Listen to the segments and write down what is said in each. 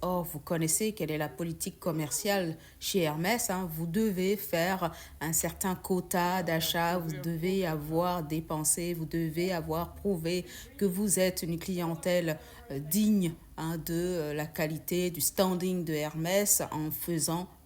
Or, vous connaissez quelle est la politique commerciale chez Hermès, hein. Vous devez faire un certain quota d'achat, vous devez avoir dépensé, vous devez avoir prouvé que vous êtes une clientèle digne, hein, de la qualité, du standing de Hermès en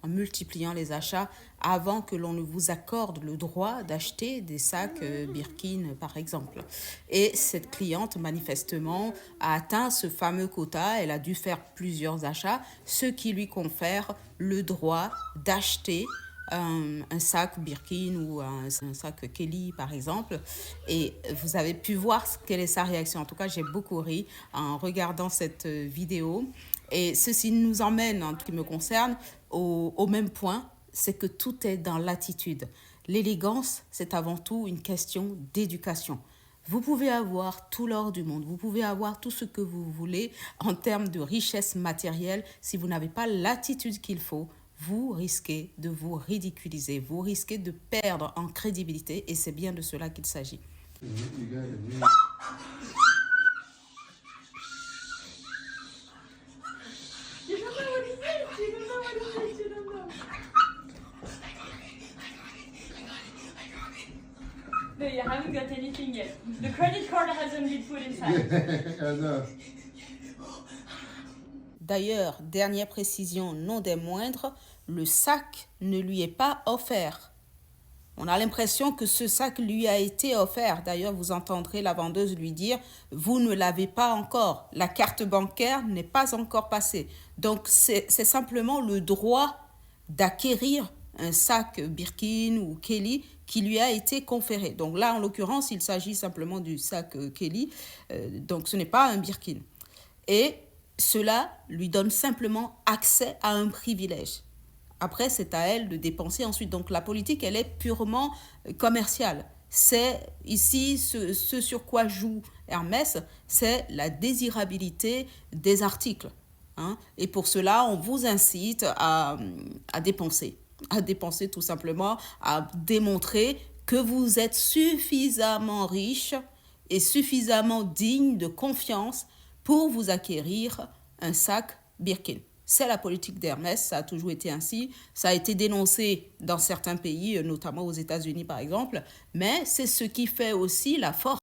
multipliant les achats avant que l'on ne vous accorde le droit d'acheter des sacs Birkin, par exemple. Et cette cliente, manifestement, a atteint ce fameux quota. Elle a dû faire plusieurs achats, ce qui lui confère le droit d'acheter un sac Birkin ou un sac Kelly, par exemple. Et vous avez pu voir quelle est sa réaction. En tout cas, j'ai beaucoup ri en regardant cette vidéo. Et ceci nous emmène, en ce qui me concerne, au même point, c'est que tout est dans l'attitude. L'élégance, c'est avant tout une question d'éducation. Vous pouvez avoir tout l'or du monde, vous pouvez avoir tout ce que vous voulez en termes de richesse matérielle. Si vous n'avez pas l'attitude qu'il faut, vous risquez de vous ridiculiser, vous risquez de perdre en crédibilité et c'est bien de cela qu'il s'agit. No, you haven't got anything yet. The credit card hasn't been put inside. D'ailleurs, dernière précision non des moindres, le sac ne lui est pas offert. On a l'impression que ce sac lui a été offert. D'ailleurs, vous entendrez la vendeuse lui dire « Vous ne l'avez pas encore. La carte bancaire n'est pas encore passée. » Donc, c'est simplement le droit d'acquérir un sac Birkin ou Kelly qui lui a été conféré. Donc là, en l'occurrence, il s'agit simplement du sac Kelly. Donc, ce n'est pas un Birkin. Et cela lui donne simplement accès à un privilège. Après, c'est à elle de dépenser ensuite. Donc, la politique, elle est purement commerciale. C'est ici ce sur quoi joue Hermès, c'est la désirabilité des articles, hein. Et pour cela, on vous incite à dépenser. À dépenser tout simplement, à démontrer que vous êtes suffisamment riche et suffisamment digne de confiance pour vous acquérir un sac Birkin. C'est la politique d'Hermès, ça a toujours été ainsi. Ça a été dénoncé dans certains pays, notamment aux États-Unis par exemple, mais c'est ce qui fait aussi la force